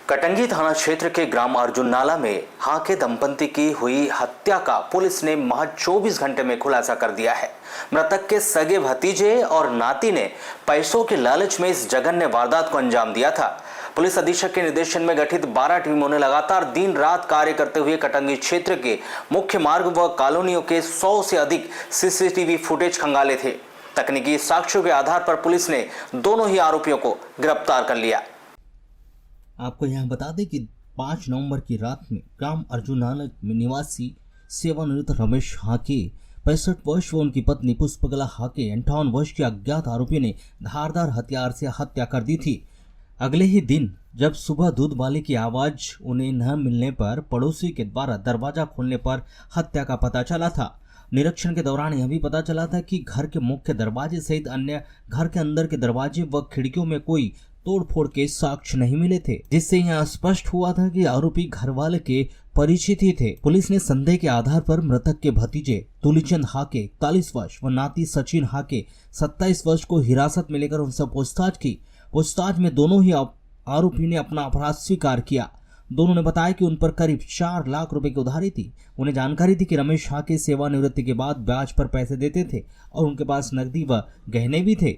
कटंगी थाना क्षेत्र के ग्राम अर्जुन नाला में हाके दंपति की हुई हत्या का पुलिस ने महज 24 घंटे में खुलासा कर दिया है। मृतक के सगे भतीजे और नाती ने पैसों के लालच में इस जघन्य वारदात को अंजाम दिया था। पुलिस अधीक्षक के निर्देशन में गठित 12 टीमों ने लगातार दिन रात कार्य करते हुए कटंगी क्षेत्र के मुख्य मार्ग व कॉलोनियों के 100 से अधिक सीसीटीवी फुटेज खंगाले थे। तकनीकी साक्ष्यों के आधार पर पुलिस ने दोनों ही आरोपियों को गिरफ्तार कर लिया। आपको यहाँ बता दें कि 5 नवंबर की रात में ग्राम अर्जुन नाला में निवासी सेवानिवृत्त रमेश हाके 65 वर्ष व उनकी पत्नी पुष्पकला हाके 58 वर्ष के अज्ञात आरोपी ने धारदार हथियार से हत्या कर दी थी। अगले ही दिन जब सुबह दूध वाले की आवाज उन्हें न मिलने पर पड़ोसी के द्वारा दरवाजा खोलने पर हत्या का पता चला था। निरीक्षण के दौरान यह भी पता चला था कि घर के मुख्य दरवाजे सहित अन्य घर के अंदर के दरवाजे व खिड़कियों में कोई तोड़फोड़ के साक्ष्य नहीं मिले थे, जिससे यह स्पष्ट हुआ था कि आरोपी घर वाले के परिचित ही थे। पुलिस ने संदेह के आधार पर मृतक के भतीजे तुलीचंद हाके 41 वर्ष व नाती सचिन हाके 27 वर्ष को हिरासत में लेकर उनसे पूछताछ की। पूछताछ में दोनों ही आरोपी ने अपना अपराध स्वीकार किया। दोनों ने बताया कि उन पर करीब 4 लाख रुपए की उधारी थी। उन्हें जानकारी थी कि रमेश हाके सेवानिवृत्ति के बाद ब्याज पर पैसे देते थे और उनके पास नकदी व गहने भी थे।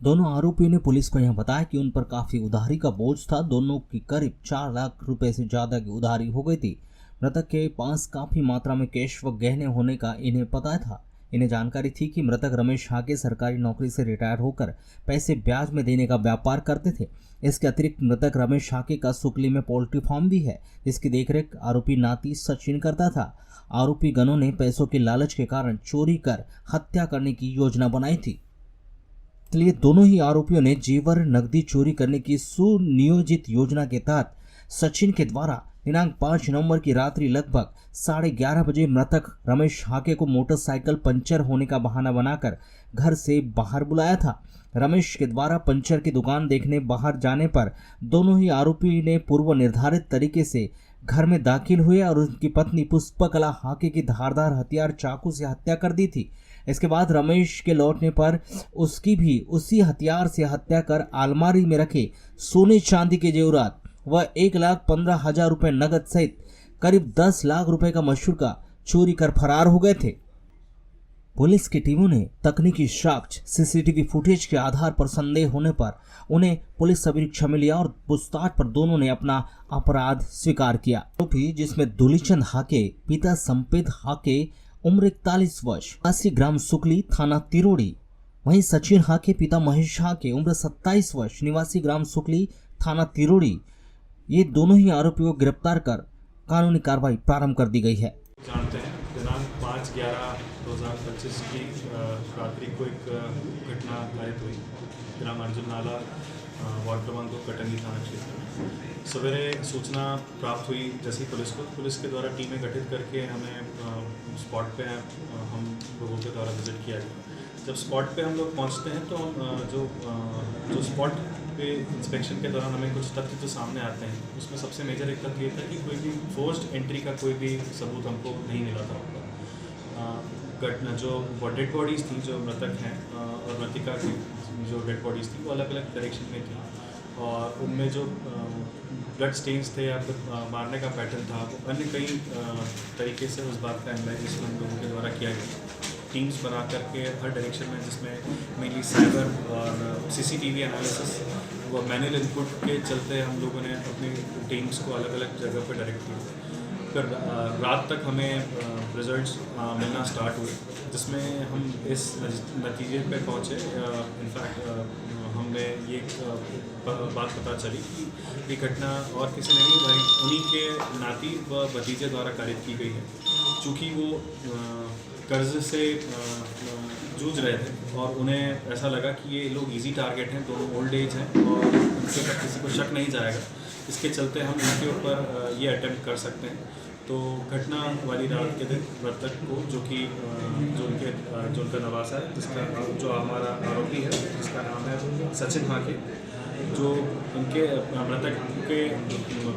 दोनों आरोपियों ने पुलिस को यह बताया कि उन पर काफी उधारी का बोझ था। दोनों की करीब 4 लाख रुपए से ज्यादा की उधारी हो गई थी। मृतक के पास काफी मात्रा में कैश व गहने होने का इन्हें पता था। इन्हें जानकारी थी कि मृतक रमेश हाके सरकारी नौकरी से रिटायर होकर पैसे ब्याज में देने का व्यापार करते थे। इसके अतिरिक्त मृतक रमेश हाके का सुकली में पोल्ट्री फार्म भी है, जिसकी देखरेख आरोपी नाती सचिन करता था। आरोपी गणों ने पैसों के लालच के कारण चोरी कर हत्या करने की योजना बनाई थी। इसलिए दोनों ही आरोपियों ने जेवर नकदी चोरी करने की सुनियोजित योजना के तहत सचिन के द्वारा दिनांक 5 नवंबर की रात्रि लगभग 11:30 बजे मृतक रमेश हाके को मोटरसाइकिल पंचर होने का बहाना बनाकर घर से बाहर बुलाया था। रमेश के द्वारा पंचर की दुकान देखने बाहर जाने पर दोनों ही आरोपी ने पूर्व निर्धारित तरीके से घर में दाखिल हुए और उनकी पत्नी पुष्पकला हाके की धारदार हथियार चाकू से हत्या कर दी थी। इसके बाद रमेश के लौटने पर उसकी भी उसी हथियार से हत्या कर अलमारी में रखे सोने चांदी के जेवरात व 1,15,000 रुपए नगद सहित करीब 10 लाख रुपए का मशहूर चोरी कर फरार हो गए थे। पुलिस की टीमों ने तकनीकी साक्ष्य सीसीटीवी फुटेज के आधार पर संदेह होने पर उन्हें पुलिस सबरीक्षा में लिया और पूछताछ पर दोनों ने अपना अपराध स्वीकार किया। आरोपी जिसमें दुलीचंद हाके पिता संपेद हाके उम्र 41 वर्ष निवासी ग्राम सुकली थाना तिरोड़ी, वहीं सचिन हाके पिता महेश हाके उम्र 27 वर्ष निवासी ग्राम सुकली थाना तिरोड़ी, ये दोनों ही आरोपियों को गिरफ्तार कर कानूनी कार्रवाई प्रारंभ कर दी गई है। जानते हैं दिनांक 5/11/2025 की रात्रि को एक घटना घटित हुई ग्राम अर्जुन नाला वार्ड क्रमांक 2 कटंगी थाना क्षेत्र में। सवेरे सूचना प्राप्त हुई जैसी पुलिस के द्वारा टीमें गठित करके हमें स्पॉट पे हम लोगों के द्वारा विजिट किया गया। जब स्पॉट पे हम लोग पहुंचते हैं तो हम जो स्पॉट पे इंस्पेक्शन के दौरान हमें कुछ तथ्य जो सामने आते हैं, उसमें सबसे मेजर एक तथ्य ये था कि कोई भी फोर्स्ड एंट्री का कोई भी सबूत हमको नहीं मिला था। घटना जो डेड बॉडीज़ थी, जो मृतक हैं और मृतिका की जो डेड बॉडीज़ थी वो अलग अलग डायरेक्शन में थी और उनमें जो ब्लड स्टेन्स थे या फिर मारने का पैटर्न था वो अन्य कई तरीके से उस बात का एनालाइजेशन हम लोगों के द्वारा किया गया। टीम्स बना करके हर डायरेक्शन में, जिसमें मेनली साइबर और सीसीटीवी एनालिसिस व मैनुअल इनपुट के चलते हम लोगों ने अपनी टीम्स को अलग अलग जगह पर डायरेक्ट किया। फिर रात तक हमें रिजल्ट्स मिलना स्टार्ट हुए, जिसमें हम इस नतीजे पे पहुँचे। इनफैक्ट हमें ये बात पता चली कि ये घटना और किसी ने नहीं भाई उन्हीं के नाती व भतीजे द्वारा कारित की गई है। चूँकि वो कर्ज से जूझ रहे थे और उन्हें ऐसा लगा कि ये लोग इजी टारगेट हैं, दोनों ओल्ड एज हैं और उनके ऊपर किसी को शक नहीं जाएगा, इसके चलते हम इनके ऊपर ये अटेम्प्ट कर सकते हैं। तो घटना वाली रात के दिन मृतक को जो उनका नवासा है, जिसका जो हमारा आरोपी है जिसका नाम है सचिन हाके, जो उनके मृतक के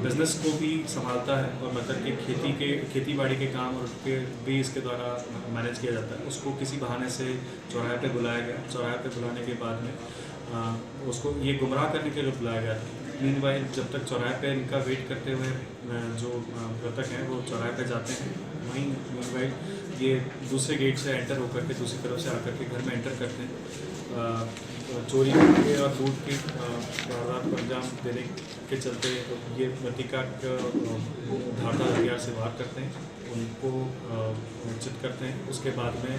बिजनेस को भी संभालता है और मृतक के खेती बाड़ी के काम और उसके भी इसके द्वारा मैनेज किया जाता है। उसको किसी बहाने से चौराहे पे बुलाया गया। चौराहे पे बुलाने के बाद में उसको ये गुमराह करने के लिए बुलाया गया था मीनवाइल जब तक चौराहे पे इनका वेट करते हुए जो मृतक हैं वो चौराहे पे जाते हैं, वहीं मीनवाइल ये दूसरे गेट से एंटर होकर के दूसरी तरफ से आकर के घर में एंटर करते हैं। चोरी के और लूट की वारदात को अंजाम देने के चलते ये मृतिका धारदार हथियार से वार करते हैं, उनको मूर्छित करते हैं। उसके बाद में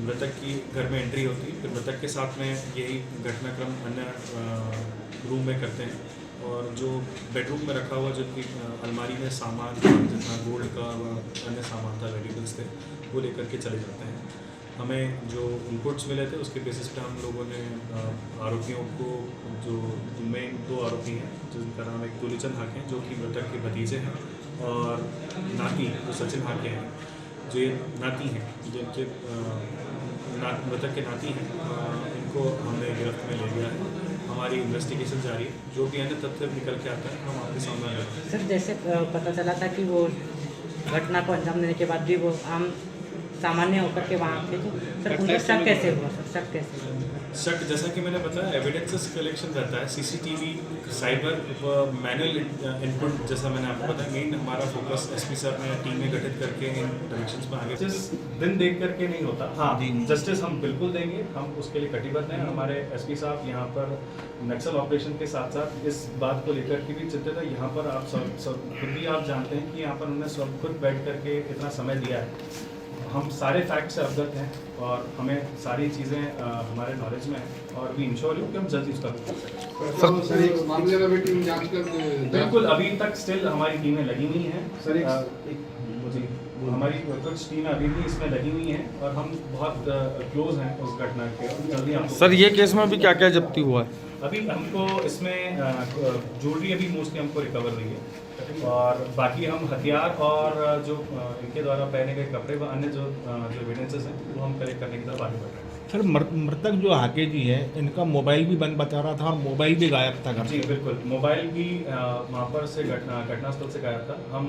मृतक की घर में एंट्री होती है, फिर मृतक के साथ में यही घटनाक्रम अन्य रूम में करते हैं और जो बेडरूम में रखा हुआ जो कि अलमारी में सामान जितना गोल्ड का अन्य सामान था, वेरिएबल्स थे, वो लेकर के चले जाते हैं। हमें जो इनपुट्स मिले थे उसके बेसिस पे हम लोगों ने आरोपियों को, जो मेन 2 आरोपी हैं जिनका नाम एक दुलीचंद हाके हैं जो कि मृतक के भतीजे हैं, और नाती जो सचिन हाके हैं जो ये नाती हैं, जिनके मृतक के नाती हैं, इनको हमने गिरफ्त में ले लिया है। हमारी इन्वेस्टिगेशन जारी है, जो भी अन्य तथ्य निकल के आता है हम आपके सामने लाएंगे। सर, जैसे पता चला था कि वो घटना को अंजाम देने के बाद भी वो आम सामान्य होकर के वहाँ थे, तो सर उनका शक कैसे हुआ? सर शक कैसे हुआ? शक जैसा कि मैंने बताया, एविडेंसेस कलेक्शन रहता है, सीसीटीवी, साइबर व मैनुअल इनपुट, जैसा मैंने आपको बताया। मेन हमारा फोकस एसपी सर ने टीमें गठित करके इन डायरेक्शंस में आगे दिन देख करके नहीं होता। हाँ, जस्टिस हम बिल्कुल देंगे, हम उसके लिए कटिबद्ध हैं। हमारे एसपी साहब यहाँ पर नक्सल ऑपरेशन के साथ साथ इस बात को लेकर के भी चिंतित है। यहाँ पर आप सब खुद भी आप जानते हैं कि यहाँ पर उन्होंने सब खुद बैठ करके इतना समय दिया है। हम सारे फैक्ट से अवगत हैं और हमें सारी चीज़ें हमारे नॉलेज में हैं और वी इंश्योर यू कि हम जल्दी उसका सर एक मामले में भी टीम जांच कर बिल्कुल अभी तक स्टिल हमारी टीमें लगी हुई हैं। सर जी, हमारी कुछ टीमें अभी भी इसमें लगी हुई हैं और हम बहुत क्लोज हैं उस घटना के। जल्दी आपको सर ये केस में अभी क्या क्या जब्ती हुआ है? अभी हमको इसमें ज्वेलरी अभी मोस्टली हमको रिकवर हुई है और बाकी हम हथियार और जो इनके द्वारा पहने गए कपड़े व अन्य जो एविडेंसेस हैं वो हम कलेक्ट करने की तरफ आगे बढ़ रहे हैं। सर मृतक जो हाके जी है, इनका मोबाइल भी बंद बता रहा था और मोबाइल भी गायब था घर जी से। बिल्कुल, मोबाइल भी वहाँ पर से घटनास्थल से गायब था। हम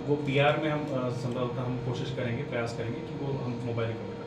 वो पीआर में हम संभवतः हम कोशिश करेंगे, प्रयास करेंगे कि वो हम मोबाइल रिकवर